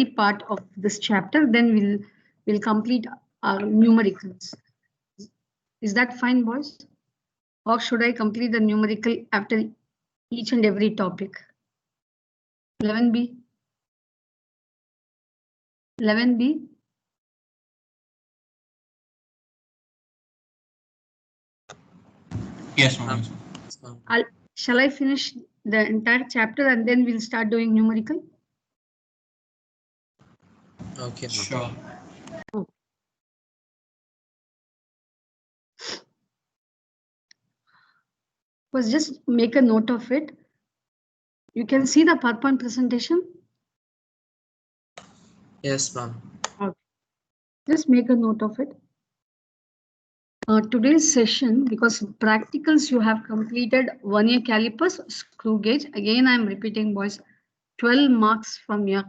part of this chapter. Then we'll complete our numericals. Is that fine, boys? Or should I complete the numerical after each and every topic? 11B. 11B. Yes, ma'am. Shall I finish the entire chapter and then we'll start doing numerical? Okay. Sure. Was just make a note of it. You can see the PowerPoint presentation. Yes, ma'am. Okay. Just make a note of it. Today's session, because practicals you have completed vernier calipers, screw gauge. Again, I'm repeating, boys. 12 marks from your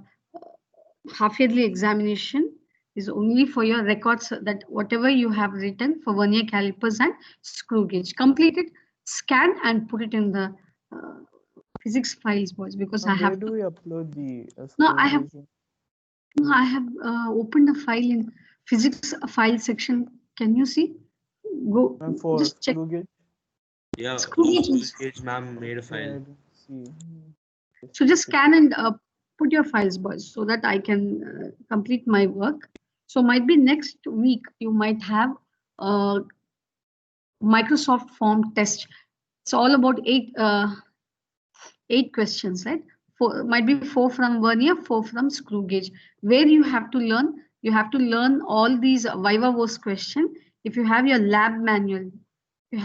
half-yearly examination is only for your records, that whatever you have written for vernier calipers and screw gauge. Complete it, scan and put it in the physics files, boys, because I have. Where do we upload the No, I have. No, I have opened a file in physics file section. Can you see? Go. For just check. screw gauge? Yeah, Screw gauge, ma'am, made a file. So just scan and put your files, boys, so that I can complete my work. So might be next week you might have a Microsoft form test. It's all about eight questions, right? Might be 4 from vernier, 4 from screw gauge, where you have to learn all these viva voce question. If you have your lab manual, at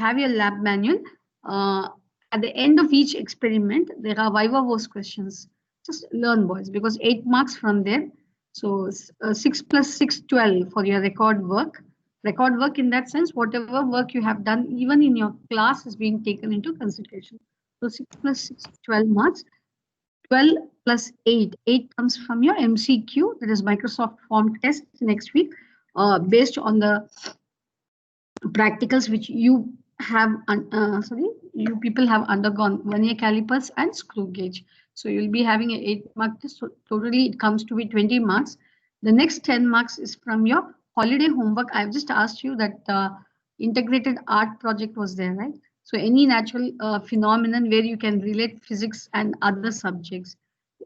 the end of each experiment, there are viva voce questions. Just learn, boys, because 8 marks from there. So 6 plus 6, 12 for your record work. Record work in that sense, whatever work you have done, even in your class, is being taken into consideration. So 6 plus 6, 12 marks. 12 plus 8. 8 comes from your MCQ, that is Microsoft form test next week, based on the practicals which you have, you people have undergone, vernier calipers and screw gauge. So you'll be having an 8-mark test. So totally it comes to be 20 marks. The next 10 marks is from your holiday homework. I've just asked you that integrated art project was there, right? So any natural phenomenon where you can relate physics and other subjects.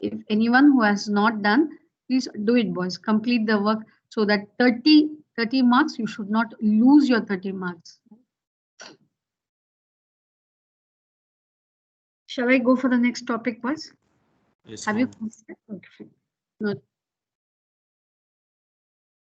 If anyone who has not done, please do it, boys. Complete the work so that 30 marks, you should not lose your 30 marks. Shall I go for the next topic, boys? Yes, have you? Okay. No.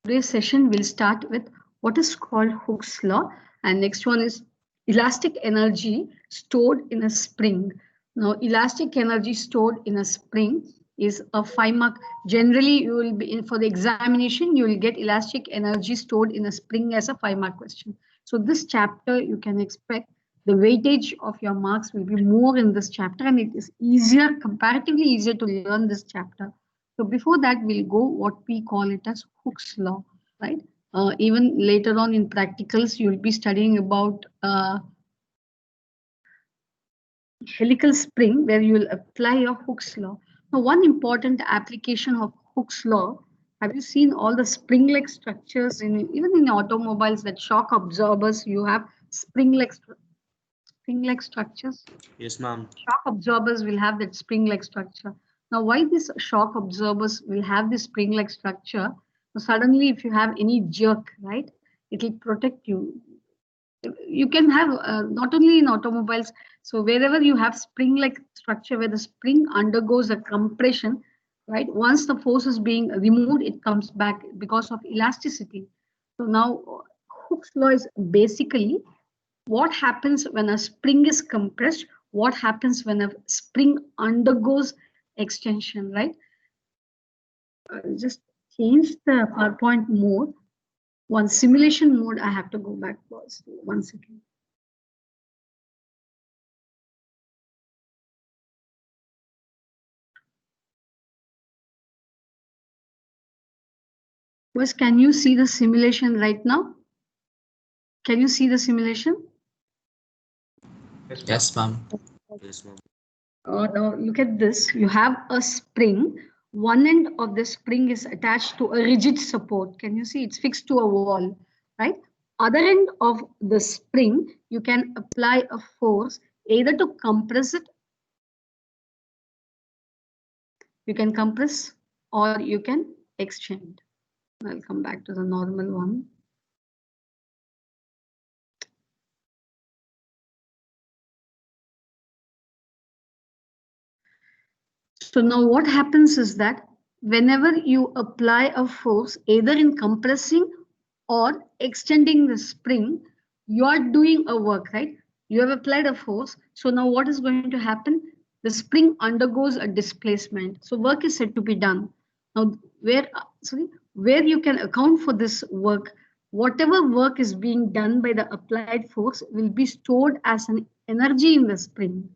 Today's session will start with what is called Hooke's law, and next one is elastic energy stored in a spring. Now, elastic energy stored in a spring is a 5-mark. Generally, you will be in for the examination, you will get elastic energy stored in a spring as a 5-mark question. So this chapter, you can expect the weightage of your marks will be more in this chapter, and it is easier, comparatively easier to learn this chapter. So before that, we'll go what we call it as Hooke's law, right? Even later on in practicals, you'll be studying about helical spring, where you will apply your Hooke's law. Now, one important application of Hooke's law, have you seen all the spring-like structures even in automobiles, that shock absorbers, you have spring-like structures? Yes, ma'am. Shock absorbers will have that spring-like structure. Now, why these shock absorbers will have this spring-like structure? So suddenly, if you have any jerk, right, it will protect you. You can have not only in automobiles, so wherever you have spring-like structure where the spring undergoes a compression, right, once the force is being removed, it comes back because of elasticity. So now Hooke's law is basically what happens when a spring is compressed, what happens when a spring undergoes extension, right? Just change the PowerPoint mode. One simulation mode, I have to go back first. 1 second. Boys, can you see the simulation right now? Can you see the simulation? Yes, ma'am. Yes, ma'am. Now look at this. You have a spring. one end of the spring is attached to a rigid support. Can you see it's fixed to a wall, right? Other end of the spring, you can apply a force either to compress it, you can compress or you can extend. I'll come back to the normal one. So now what happens is that whenever you apply a force, either in compressing or extending the spring, you are doing a work, right? You have applied a force. So now what is going to happen? The spring undergoes a displacement. So work is said to be done. Now where you can account for this work, whatever work is being done by the applied force will be stored as an energy in the spring.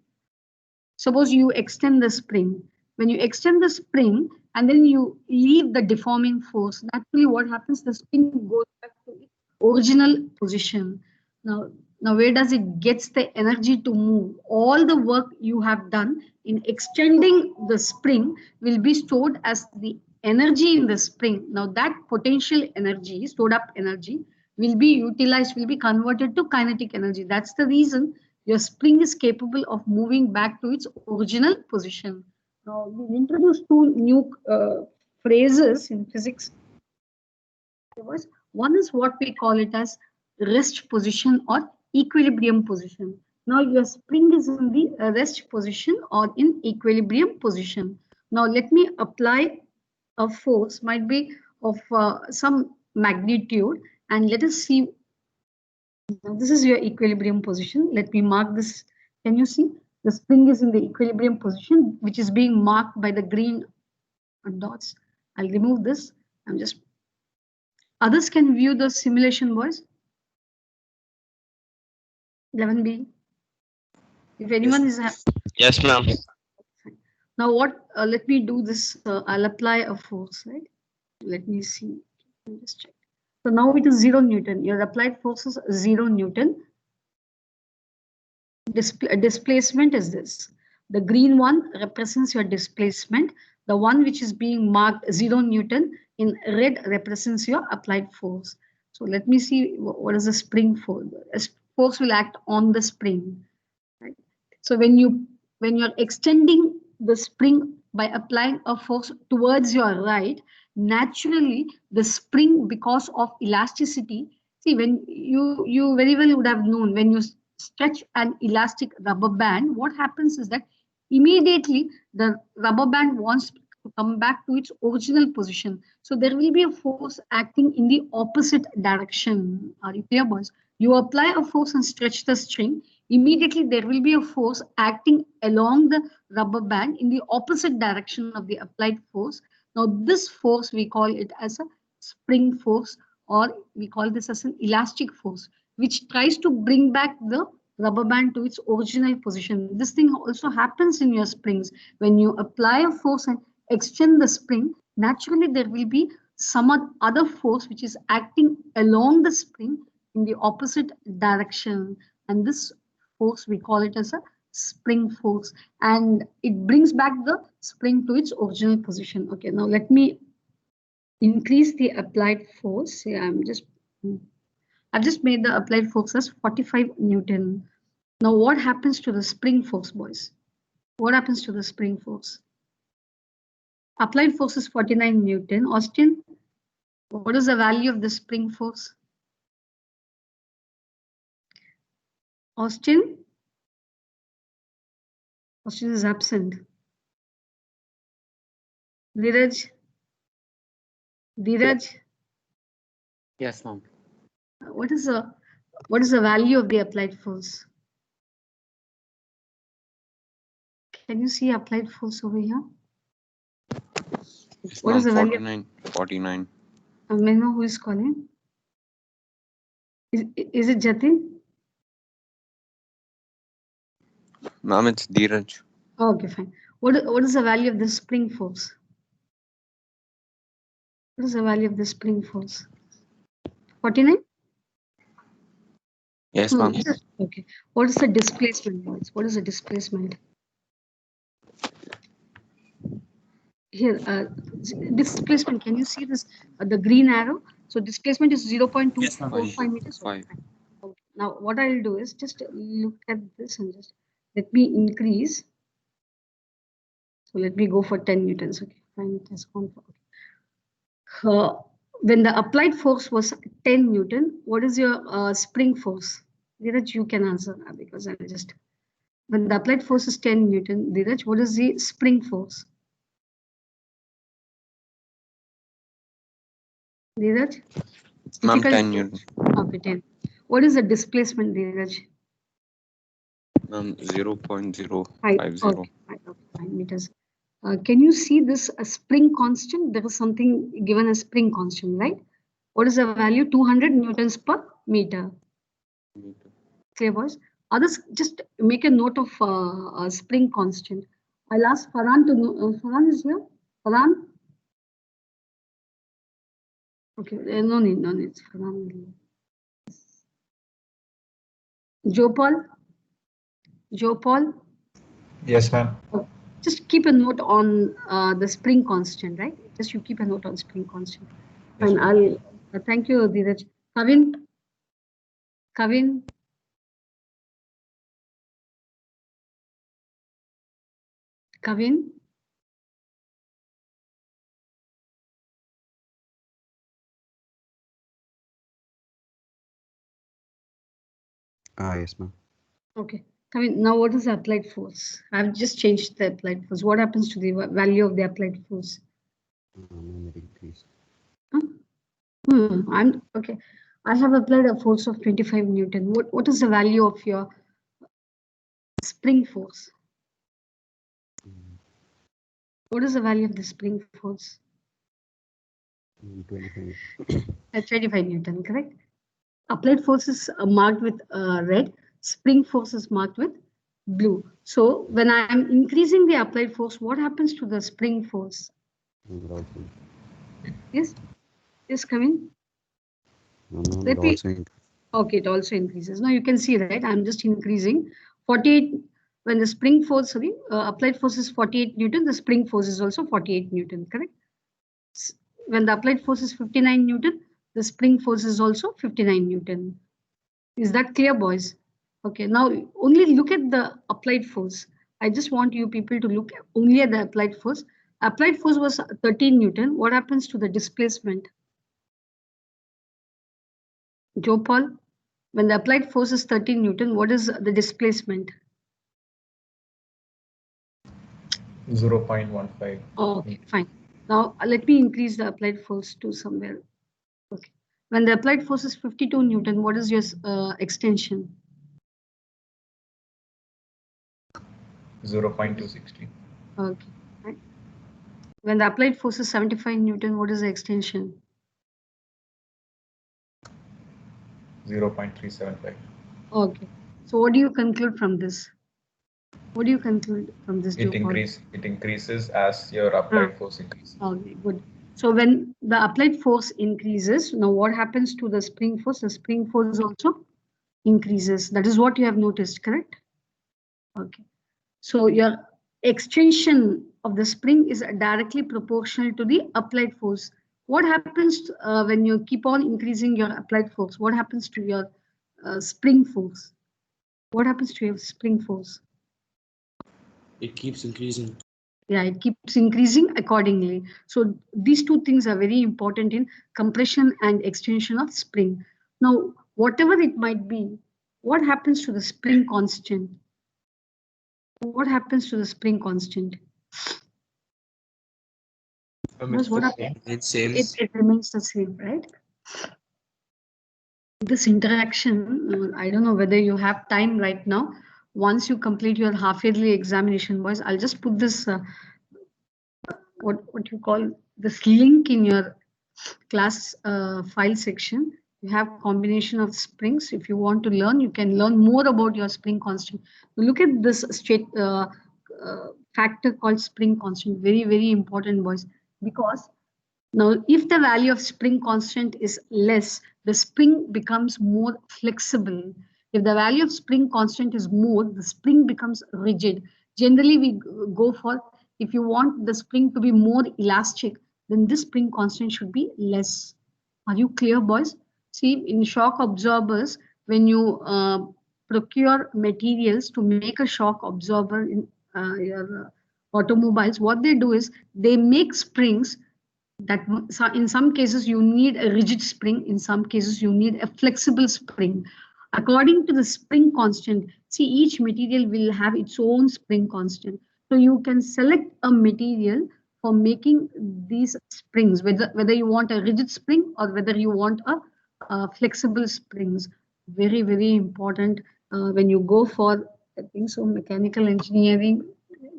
Suppose you extend the spring. When you extend the spring and then you leave the deforming force, naturally what happens? The spring goes back to its original position. Now, now where does it gets the energy to move? All the work you have done in extending the spring will be stored as the energy in the spring. Now that potential energy, stored up energy, will be utilized, will be converted to kinetic energy. That's the reason your spring is capable of moving back to its original position. Now, we introduced two new phrases in physics. One is what we call it as rest position or equilibrium position. Now, your spring is in the rest position or in equilibrium position. Now, let me apply a force, might be of some magnitude, and let us see. Now, this is your equilibrium position. Let me mark this. Can you see? The spring is in the equilibrium position, which is being marked by the green dots. I'll remove this. I'm just. Others can view the simulation, boys. 11B. If anyone is. Yes, ma'am. Now, what? Let me do this. I'll apply a force, right? Let me see. Let me just check. So now it is 0 Newton. Your applied force is 0 Newton. Displacement is this. The green one represents your displacement. The one which is being marked 0 Newton in red represents your applied force. So let me see what is the spring force. A force will act on the spring. Right? So when you're extending the spring by applying a force towards your right, naturally the spring, because of elasticity, see, when you very well would have known, when you stretch an elastic rubber band, what happens is that immediately the rubber band wants to come back to its original position. So there will be a force acting in the opposite direction. Are you clear, boys? You apply a force and stretch the string, immediately there will be a force acting along the rubber band in the opposite direction of the applied force. Now this force, we call it as a spring force, or we call this as an elastic force, which tries to bring back the rubber band to its original position. This thing also happens in your springs. When you apply a force and extend the spring, naturally there will be some other force which is acting along the spring in the opposite direction, and this force we call it as a spring force, and it brings back the spring to its original position. Okay, now let me increase the applied force. Yeah, I've just made the applied force as 45 Newton. Now what happens to the spring force, boys? What happens to the spring force? Applied force is 49 Newton. Austin, what is the value of the spring force? Austin? Austin is absent. Dheeraj? Dheeraj? Yes, ma'am. What is the value of the applied force? Can you see applied force over here? Yes, What is the value? 49. 49. May I know who is calling? Is it Jatin? Ma'am, it's Dheeraj. Oh, okay, fine. What is the value of the spring force? What is the value of the spring force? 49? Yes, ma'am. Okay. What is the displacement, boys? What is the displacement? here, displacement, can you see this, the green arrow? So displacement is 0.245 meters. Five. Okay, fine. Okay. Now what I'll do is just look at this and just let me increase. So let me go for 10 newtons. Okay, fine. It has gone for, when the applied force was 10 Newton, what is your spring force? Dheeraj, you can answer because I'll just. When the applied force is 10 Newton, Dheeraj, what is the spring force? Dheeraj? It's Ma'am, difficult 10 to- Newton. Okay, 10. What is the displacement, Dheeraj? Ma'am, 0.050. Okay, 5 meters. Can you see this spring constant? There is something given as spring constant, right? What is the value? 200 newtons per meter. Clear, boys? Others just make a note of spring constant. I'll ask Farhan to know. Farhan is here? Farhan? Okay, no need, no need. Farhan. Jopal? Jopal? Yes, ma'am. Just keep a note on the spring constant, right? Just you keep a note on spring constant. Yes, And ma'am. I'll thank you, Dheeraj. Kavin? Kavin? Kavin? Yes, ma'am. Okay. Kavin, now what is the applied force? I've just changed the applied force. What happens to the value of the applied force? Ma'am, it increased. Huh? I'm okay. I have applied a force of 25 Newton. What is the value of your spring force? What is the value of the spring force? 25. 25 Newton, correct? Applied force is marked with red. Spring force is marked with blue. So when I am increasing the applied force, what happens to the spring force? Yes, yes, come in. No, ma'am, Let it me. also increased. Okay, it also increases. Now you can see, right? I'm just increasing 48. When the spring force, sorry, applied force is 48 Newton, the spring force is also 48 Newton, correct? When the applied force is 59 Newton, the spring force is also 59 Newton. Is that clear, boys? Okay, now only look at the applied force. I just want you people to look only at the applied force. Applied force was 13 Newton. What happens to the displacement? Jopal, when the applied force is 13 Newton, what is the displacement? 0.15. Okay, fine. Now let me increase the applied force to somewhere. Okay. When the applied force is 52 Newton, what is your extension? 0.260. Okay. Right. When the applied force is 75 Newton, what is the extension? 0.375. Okay. So what do you conclude from this? What do you conclude from this, It Jopal? increases as your applied force increases. Okay, good. So when the applied force increases, now what happens to the spring force? The spring force also increases. That is what you have noticed, correct? Okay. So your extension of the spring is directly proportional to the applied force. What happens when you keep on increasing your applied force? What happens to your spring force? What happens to your spring force? It keeps increasing. Yeah, it keeps increasing accordingly. So these two things are very important in compression and extension of spring. Now, whatever it might be, what happens to the spring constant? What happens to the spring constant? What happens? It's same. It remains the same, right? This interaction, I don't know whether you have time right now. Once you complete your half-yearly examination, boys, I'll just put this, what you call this link in your class file section. You have combination of springs. If you want to learn, you can learn more about your spring constant. Look at this factor called spring constant. Very, very important, boys, because now, if the value of spring constant is less, the spring becomes more flexible. If the value of spring constant is more, the spring becomes rigid. Generally, we go for if you want the spring to be more elastic, then this spring constant should be less. Are you clear, boys? See, in shock absorbers, when you procure materials to make a shock absorber in your automobiles, what they do is they make springs that in some cases you need a rigid spring, in some cases you need a flexible spring. According to the spring constant, see, each material will have its own spring constant. So you can select a material for making these springs, whether you want a rigid spring or whether you want a flexible springs. Very, very important when you go for, I think so, mechanical engineering,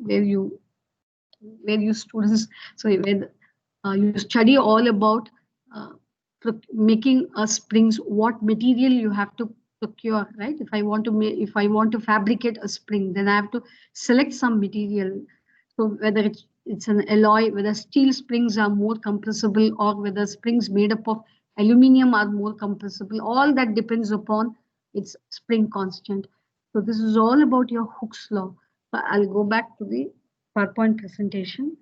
where you students, so where you study all about making springs, what material you have to procure, right? If I want to fabricate a spring, then I have to select some material. So whether it's an alloy, whether steel springs are more compressible, or whether springs made up of aluminum are more compressible, all that depends upon its spring constant. So this is all about your Hooke's law. But I'll go back to the PowerPoint presentation.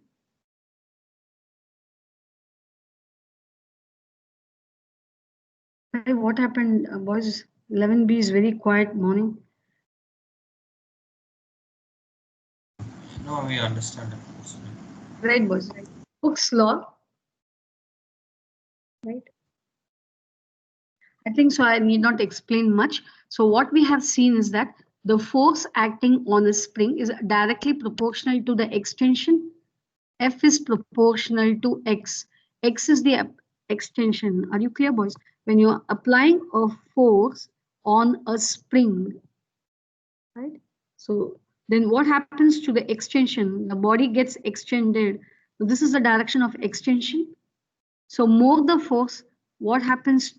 Hey, what happened, boys? 11B is very quiet morning. No, we understand. Right, boys. Hooke's law. Right. I think so. I need not explain much. So what we have seen is that the force acting on a spring is directly proportional to the extension. F is proportional to X. X is the extension. Are you clear, boys? When you're applying a force on a spring, right? So then what happens to the extension? The body gets extended. So this is the direction of extension. So more the force, what happens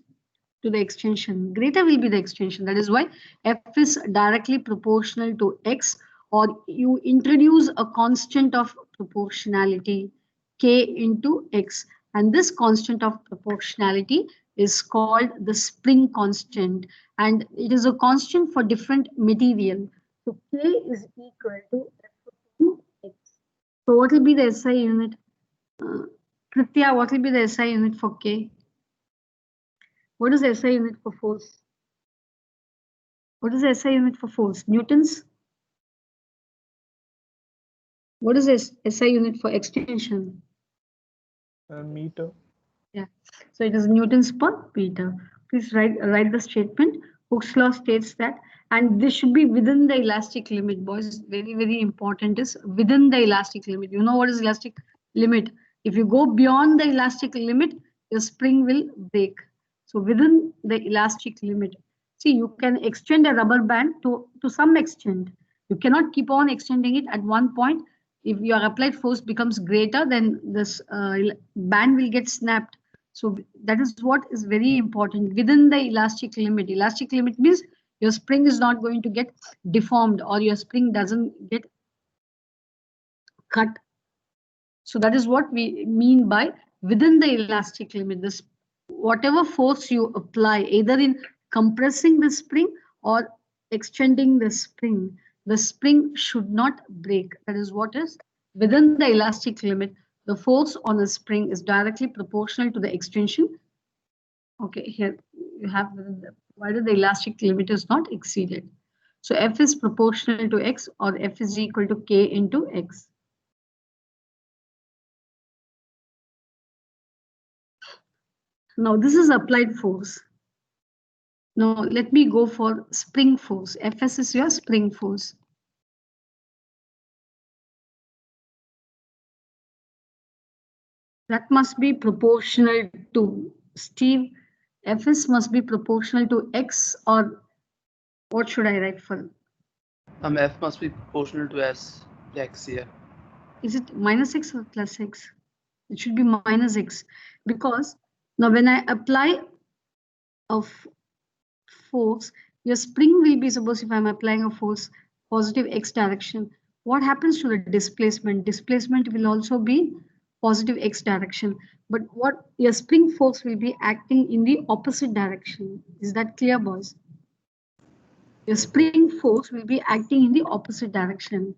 to the extension? Greater will be the extension. That is why F is directly proportional to X, or you introduce a constant of proportionality, K into X. And this constant of proportionality is called the spring constant. And it is a constant for different material. So K is equal to F into X. So what will be the SI unit? Kritya, what will be the SI unit for K? What is the SI unit for force? What is the SI unit for force? Newtons? What is the SI unit for extension? Meter. Yeah, so it is newtons per meter. Please write the statement. Hooke's law states that, and this should be within the elastic limit, boys. Very, very important is within the elastic limit. You know what is elastic limit? If you go beyond the elastic limit, your spring will break. So within the elastic limit, see, you can extend a rubber band to some extent. You cannot keep on extending it at one point. If your applied force becomes greater, then this band will get snapped. So that is what is very important within the elastic limit. Elastic limit means your spring is not going to get deformed, or your spring doesn't get cut. So that is what we mean by within the elastic limit. This whatever force you apply, either in compressing the spring or extending the spring should not break. That is what is within the elastic limit. The force on a spring is directly proportional to the extension. Okay, here you have provided the elastic limit is not exceeded. So F is proportional to X, or F is equal to K into X. Now this is applied force. Now let me go for spring force. Fs is your spring force. That must be proportional to, Steve, Fs must be proportional to X, or what should I write for? F must be proportional to X here. Is it minus X or plus X? It should be minus X, because now when I apply a force, your spring will be, suppose if I'm applying a force positive X direction, what happens to the displacement? Displacement will also be positive X direction, but what your spring force will be acting in the opposite direction. Is that clear, boys? Your spring force will be acting in the opposite direction.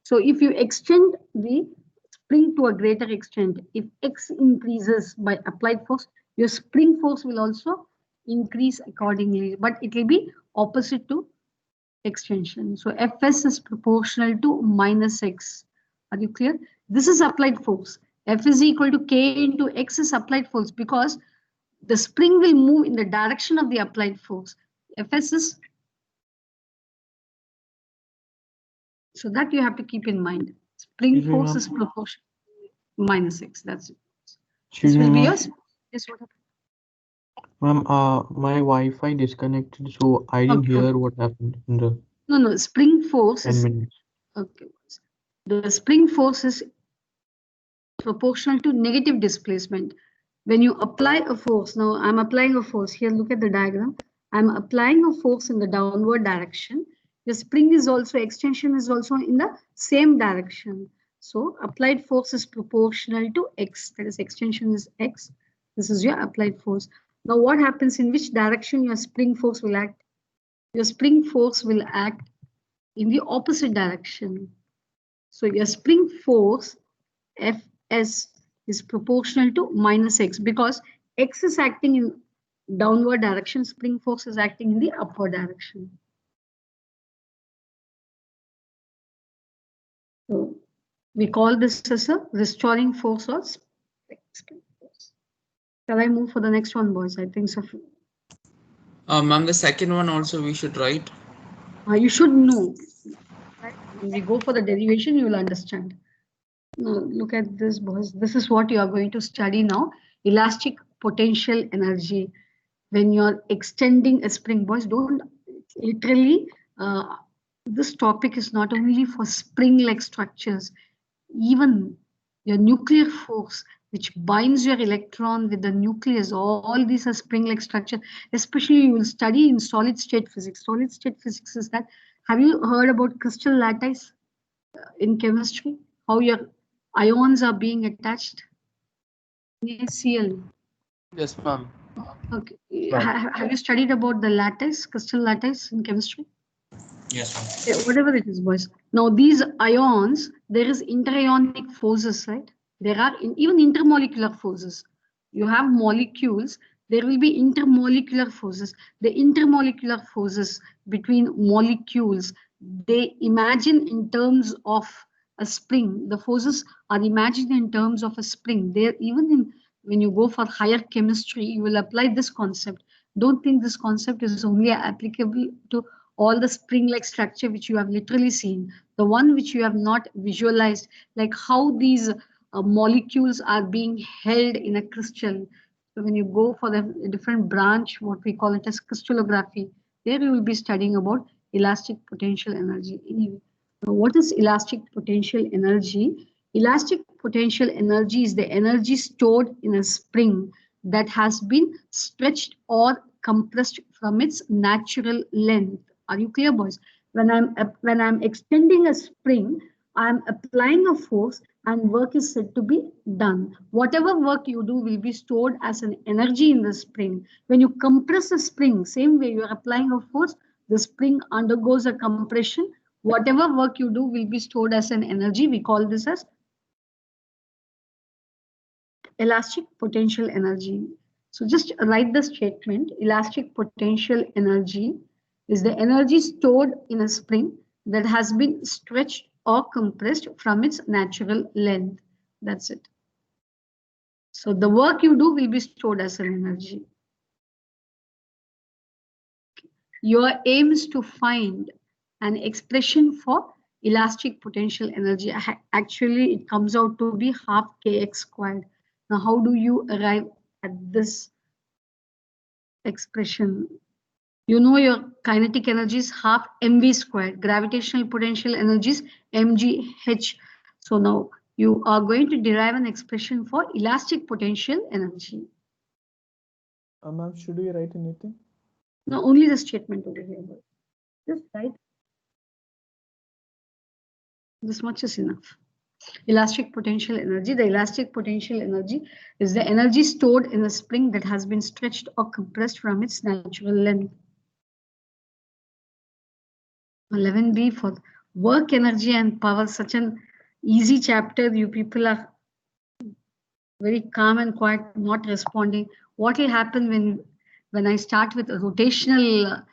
So if you extend the spring to a greater extent, if X increases by applied force, your spring force will also increase accordingly, but it will be opposite to extension. So Fs is proportional to minus X. Are you clear? This is applied force. F is equal to K into X is applied force because the spring will move in the direction of the applied force. Fs is, so that you have to keep in mind. Spring Excuse me, force ma'am. is proportional minus X. That's it. Excuse This will me, be ma'am. yours. Yes, what happened? Ma'am, my Wi-Fi disconnected, so I didn't Okay. hear what happened in the No, spring force 10 is, minutes. okay. The spring force is proportional to negative displacement. When you apply a force, now I'm applying a force here, look at the diagram. I'm applying a force in the downward direction. The spring is also, extension is also in the same direction. So applied force is proportional to X, that is extension is X. This is your applied force. Now what happens, in which direction your spring force will act? Your spring force will act in the opposite direction. So your spring force Fs is proportional to minus X because X is acting in downward direction, spring force is acting in the upward direction. So we call this as a restoring force or spring force. Shall I move for the next one, boys? I think so. Ma'am, the second one also we should write. You should know. When we go for the derivation, you will understand. Now, look at this, boys. This is what you are going to study now. Elastic potential energy. When you're extending a spring, boys, don't literally, this topic is not only for spring-like structures, even your nuclear force, which binds your electron with the nucleus, all these are spring-like structure. Especially you will study in solid state physics. Solid state physics is that, have you heard about crystal lattice in chemistry? How your ions are being attached? NaCl. Yes, ma'am. Okay. Right. Have you studied about the lattice, crystal lattice in chemistry? Yes, ma'am. Yeah, whatever it is, boys. Now these ions, there is interionic forces, right? There are even intermolecular forces. You have molecules, there will be intermolecular forces. The intermolecular forces between molecules, they imagine in terms of a spring. The forces are imagined in terms of a spring. There, even in when you go for higher chemistry, you will apply this concept. Don't think this concept is only applicable to all the spring-like structure which you have literally seen. The one which you have not visualized, like how these molecules are being held in a crystal. So when you go for the different branch, what we call it as crystallography, there you will be studying about elastic potential energy. Anyway, now what is elastic potential energy? Elastic potential energy is the energy stored in a spring that has been stretched or compressed from its natural length. Are you clear, boys? When I'm extending a spring, I'm applying a force and work is said to be done. Whatever work you do will be stored as an energy in the spring. When you compress a spring, same way you're applying a force, the spring undergoes a compression. Whatever work you do will be stored as an energy. We call this as elastic potential energy. So just write the statement, elastic potential energy is the energy stored in a spring that has been stretched or compressed from its natural length. That's it. So the work you do will be stored as an energy. Your aim is to find an expression for elastic potential energy. Actually, it comes out to be half kx squared. Now, how do you arrive at this expression? You know your kinetic energy is half mv squared, gravitational potential energy is mgh. So now you are going to derive an expression for elastic potential energy. Ma'am, should we write anything? Now only the statement over here. Just write. This much is enough. Elastic potential energy. The elastic potential energy is the energy stored in a spring that has been stretched or compressed from its natural length. 11b for work, energy and power, such an easy chapter. You people are very calm and quiet, not responding. What will happen when I start with rotational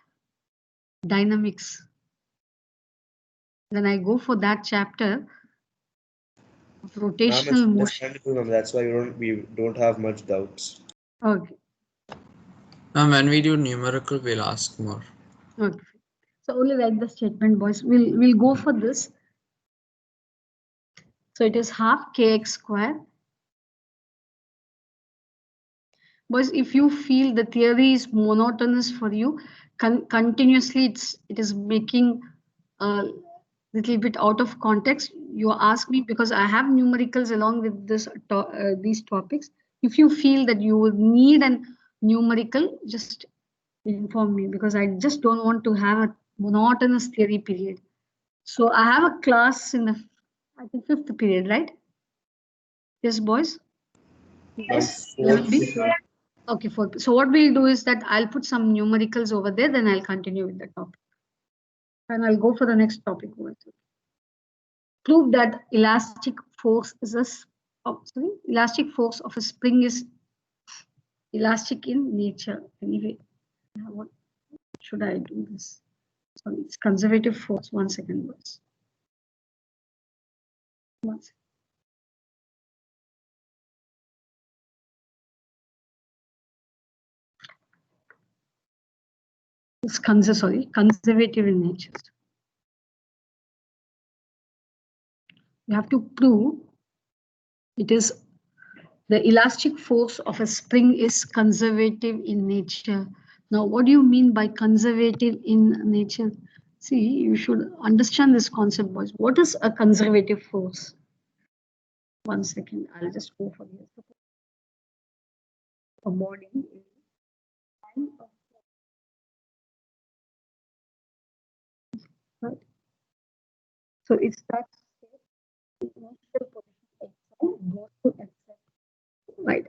dynamics? When I go for that chapter, Ma'am, it's rotational motion. understandable, ma'am. That's why we don't have much doubts. Okay. When we do numerical, we'll ask more. Okay. So only write the statement, boys. We'll go for this. So it is half kx square. Boys, if you feel the theory is monotonous for you, continuously it is making a little bit out of context, you ask me, because I have numericals along with this these topics. If you feel that you would need a numerical, just inform me, because I just don't want to have a monotonous theory period. So I have a class in the, I think, 5th period, right? Yes, boys? Yes, level B? Okay, 4th. So what we'll do is that I'll put some numericals over there, then I'll continue with the topic. And I'll go for the next topic. Prove that elastic force is elastic force of a spring is elastic in nature. Anyway, what should I do this? Sorry, it's conservative force. 1 second, boys. 1 second. It's conservative in nature. You have to prove it is the elastic force of a spring is conservative in nature. Now, what do you mean by conservative in nature? See, you should understand this concept, boys. What is a conservative force? 1 second, I'll just go for this. A body. Right. So it's that right.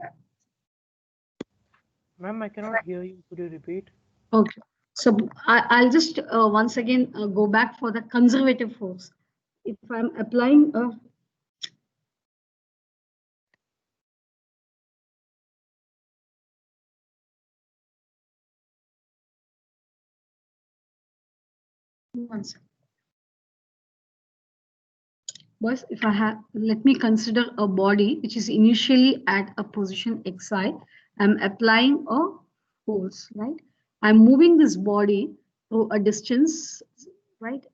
Ma'am, I cannot hear you. Could you repeat? Okay. So I'll just once again go back for the conservative force. If I'm applying a boys, if I have, let me consider a body which is initially at a position xi. I'm applying a force, right? I'm moving this body through a distance, right?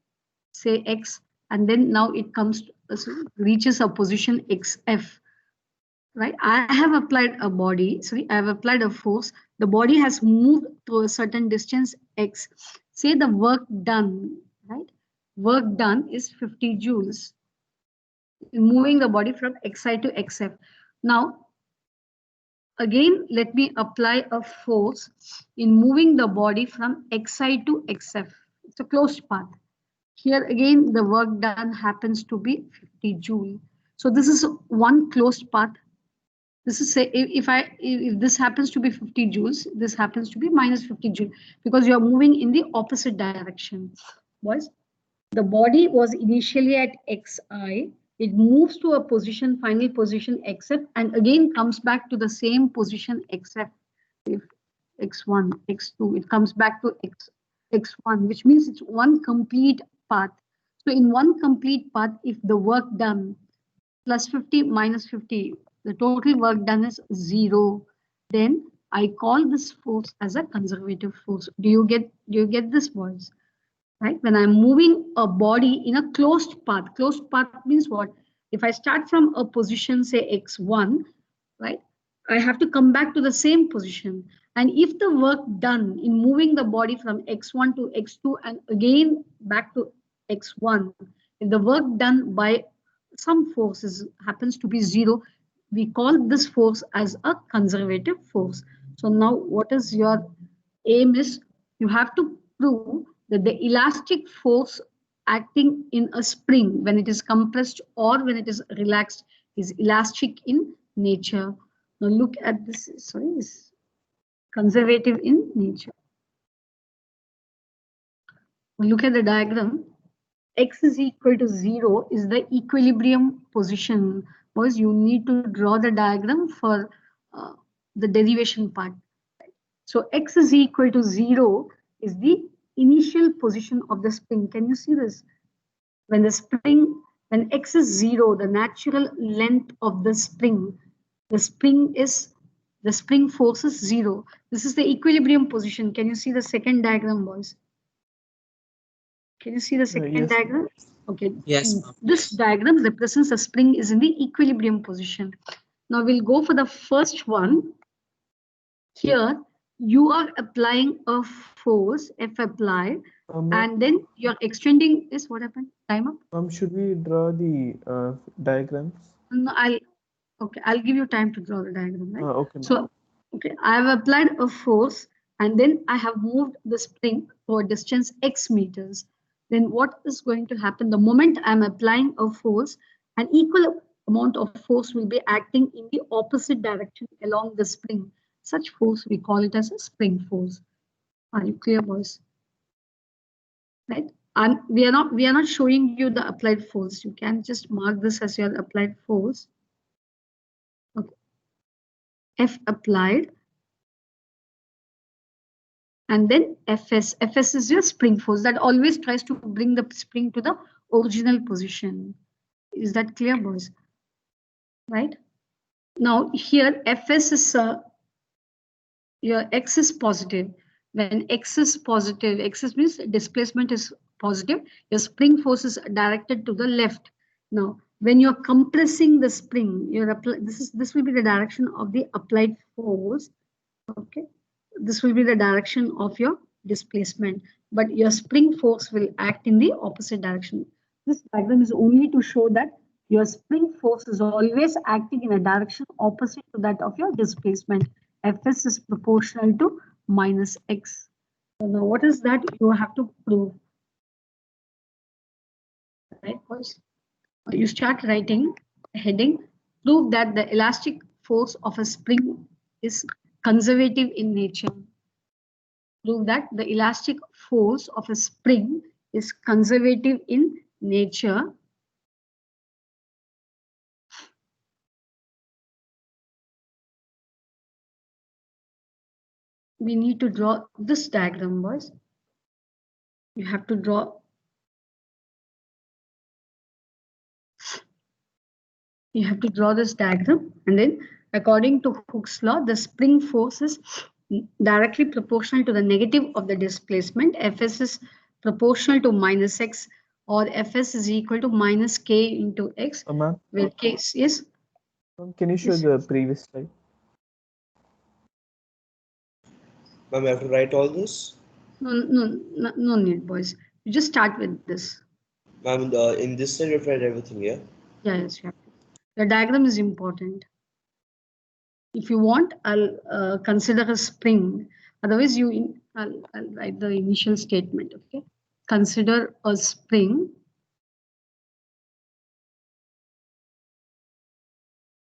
Say x, and then now it comes to, reaches a position xf. Right, I have applied a body, I have applied a force. The body has moved to a certain distance x. Say the work done, right? Work done is 50 joules. Moving the body from xi to xf. Now, again, let me apply a force in moving the body from xi to xf. It's a closed path. Here again, the work done happens to be 50 joule. So this is one closed path. This is say if this happens to be 50 joules, this happens to be minus 50 joule, because you are moving in the opposite direction. Boys, the body was initially at xi, it moves to a position, final position xf, and again comes back to the same position xf. If x1, x2, it comes back to x1, which means it's one complete path. So in one complete path, if the work done plus 50 minus 50, the total work done is 0, then I call this force as a conservative force. Do you get this, boys? Right? When I'm moving a body in a closed path means what? If I start from a position, say x1, right? I have to come back to the same position. And if the work done in moving the body from x1 to x2 and again back to x1, if the work done by some forces happens to be 0, we call this force as a conservative force. So now what is your aim is, you have to prove that the elastic force acting in a spring when it is compressed or when it is relaxed is elastic in nature. Now look at this, is conservative in nature. Look at the diagram. x is equal to 0 is the equilibrium position. Boys, you need to draw the diagram for the derivation part. So x is equal to 0 is the initial position of the spring. Can you see this? When x is 0, the natural length of the spring force is 0. This is the equilibrium position. Can you see the second diagram, boys? Can you see the second yes. diagram? Okay. Yes, ma'am. This diagram represents the spring is in the equilibrium position. Now we'll go for the first one. Here, you are applying a force, F applied, and then you're extending this. What happened? Time up? Should we draw the diagrams? No, I'll give you time to draw the diagram, right? Okay. So, okay, I have applied a force and then I have moved the spring for a distance x meters. Then what is going to happen? The moment I'm applying a force, an equal amount of force will be acting in the opposite direction along the spring. Such force, we call it as a spring force. Are you clear, boys? Right? And we are not showing you the applied force. You can just mark this as your applied force. Okay. F applied. And then Fs. Fs is your spring force that always tries to bring the spring to the original position. Is that clear, boys? Right? Now here Fs is your x is positive. When x is positive, x means displacement is positive. Your spring force is directed to the left. Now, when you're compressing the spring, this will be the direction of the applied force. Okay, this will be the direction of your displacement, but your spring force will act in the opposite direction. This diagram is only to show that your spring force is always acting in a direction opposite to that of your displacement. Fs is proportional to minus x. So now what is that you have to prove? Right, boys? You start writing heading, prove that the elastic force of a spring is conservative in nature. Prove that the elastic force of a spring is conservative in nature. We need to draw this diagram, boys. You have to draw. You have to draw this diagram, and then according to Hooke's law, the spring force is directly proportional to the negative of the displacement. Fs is proportional to minus x, or Fs is equal to minus k into x, where k is. Can you show the previous slide? Ma'am, I have to write all this? No need, boys. You just start with this. Ma'am, in this slide, you've write everything, yeah? Yes, you have to. The diagram is important. If you want, I'll consider a spring. Otherwise, I'll write the initial statement. Okay. Consider a spring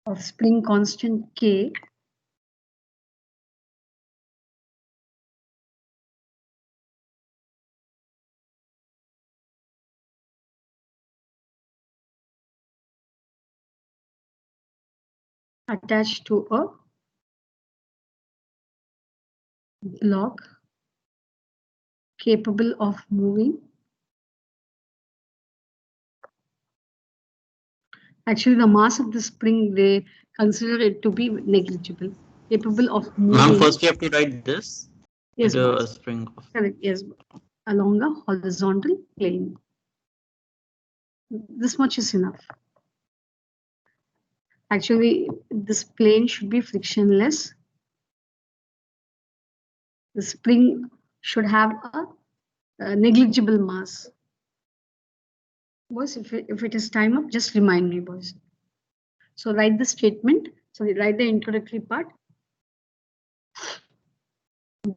of spring constant K attached to a block capable of moving. Actually, the mass of the spring, they consider it to be negligible, capable of moving. Ma'am, first you have to write this. Yes, the spring. correct. Yes, along a horizontal plane. This much is enough. Actually, this plane should be frictionless. The spring should have a negligible mass. Boys, if it is time up, just remind me, boys. So write the statement. So write the introductory part.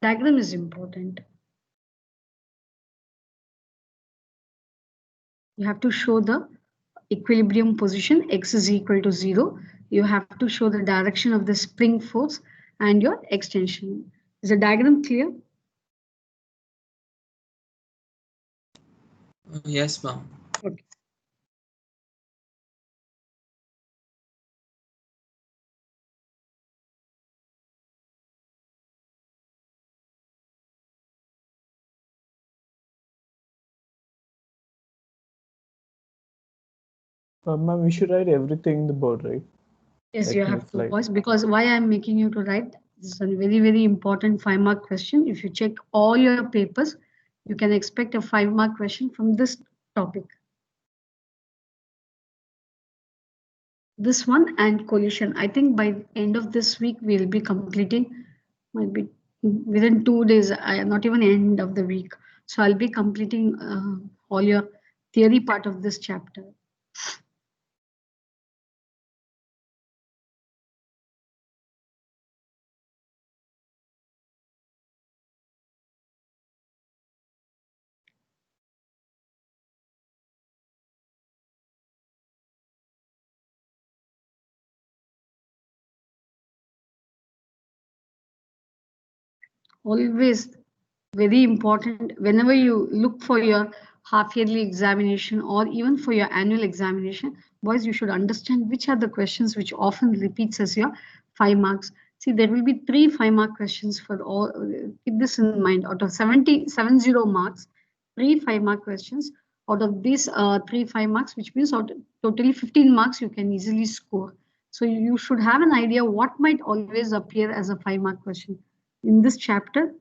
Diagram is important. You have to show the equilibrium position, x is equal to 0. You have to show the direction of the spring force and your extension. Is the diagram clear? Yes, ma'am. Okay. Ma'am, we should write everything in the board, right? Yes, Like you in the have to, slide. boys, because why I'm making you to write, this is a very, very important 5-mark question. If you check all your papers, you can expect a 5-mark question from this topic. This one and collision. I think by end of this week, we'll be completing, might be within 2 days, not even end of the week. So I'll be completing all your theory part of this chapter. Always very important whenever you look for your half yearly examination or even for your annual examination, boys, you should understand which are the questions which often repeats as your 5 marks. See, there will be 3 5-mark questions for all. Keep this in mind. Out of 70 marks, 3 5-mark questions. Out of these 3 5 marks, which means totally 15 marks you can easily score. So you should have an idea what might always appear as a 5-mark question in this chapter: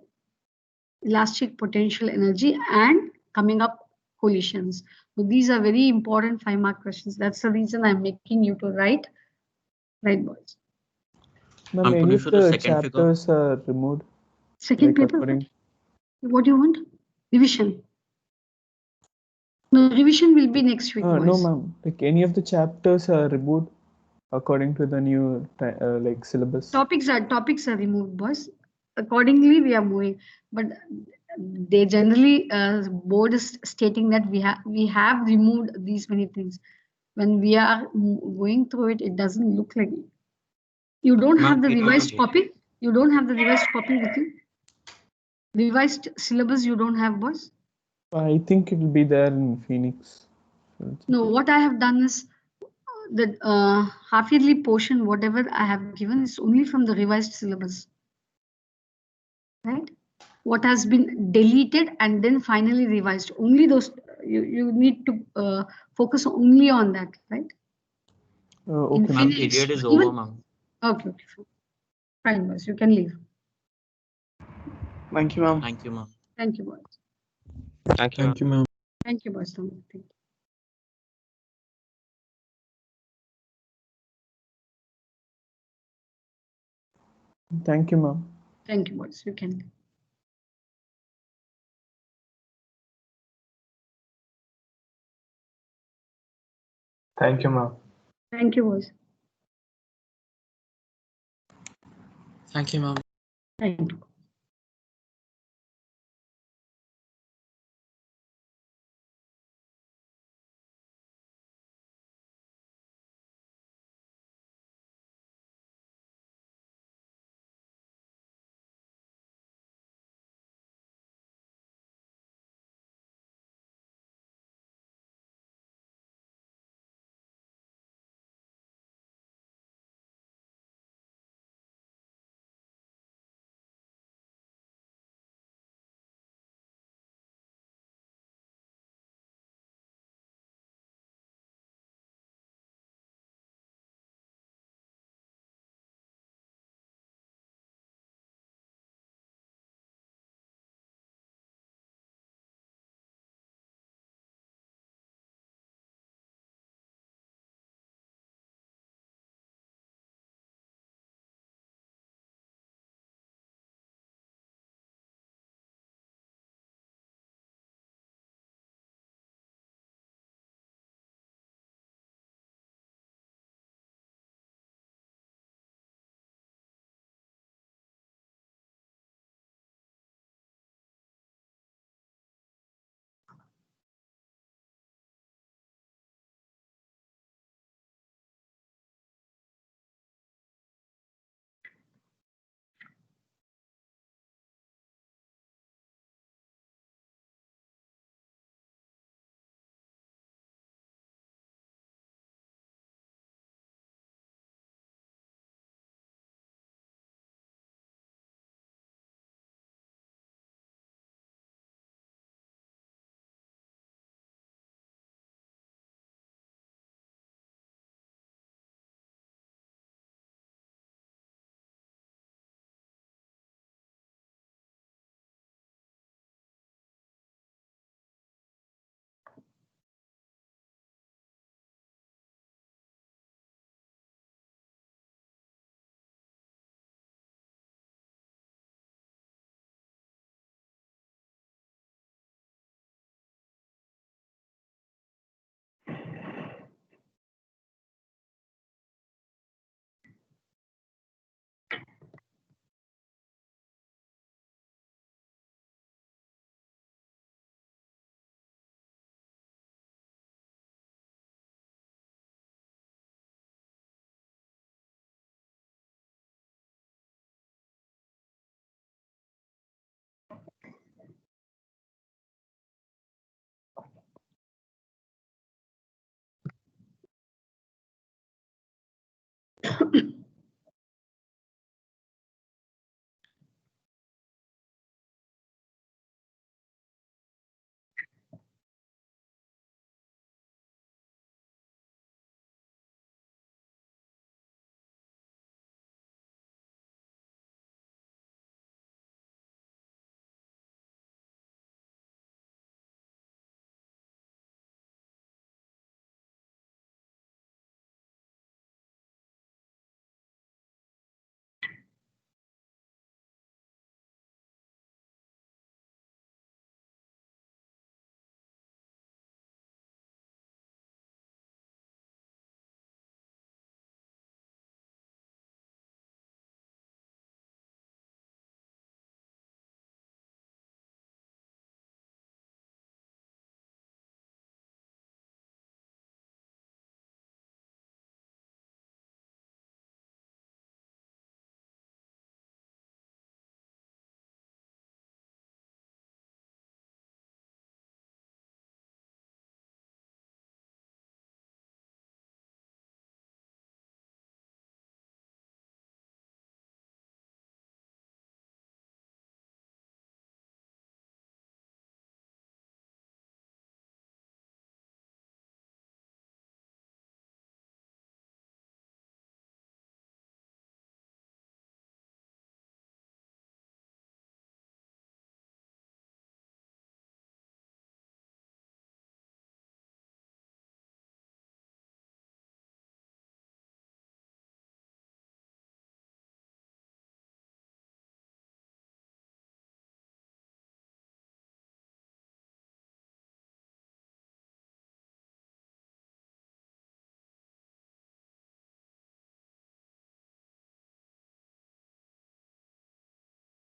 elastic potential energy and coming up collisions. So these are very important 5-mark questions. That's the reason I'm making you to write, right, boys? Ma'am, Could any you of show the the second figure? chapters are removed. Second Like paper, according. what do you want? Revision. No, revision will be next week, No, boys. ma'am. Like any of the chapters are removed according to the new like syllabus. Topics are removed, boys. Accordingly, we are moving, but they generally board is stating that we have removed these many things. When we are going through it, it doesn't look like it. You don't have the revised copy. You don't have the revised copy with you. Revised syllabus you don't have, boys. I think it will be there in Phoenix. No, what I have done is the half yearly portion, whatever I have given, is only from the revised syllabus. Right? What has been deleted and then finally revised. Only those you need to focus only on that, right? Okay, In ma'am. Phoenix, Period is even, over, ma'am. okay, fine, boys. You can leave. Thank you, ma'am. Thank you, ma'am. Thank you, boys. Thank you. Thank you, ma'am. Thank you, boys. Thank you. Thank you, ma'am. Thank you, boys. You can leave. Thank you, ma'am. Thank you, boys. Thank you, ma'am. Thank you.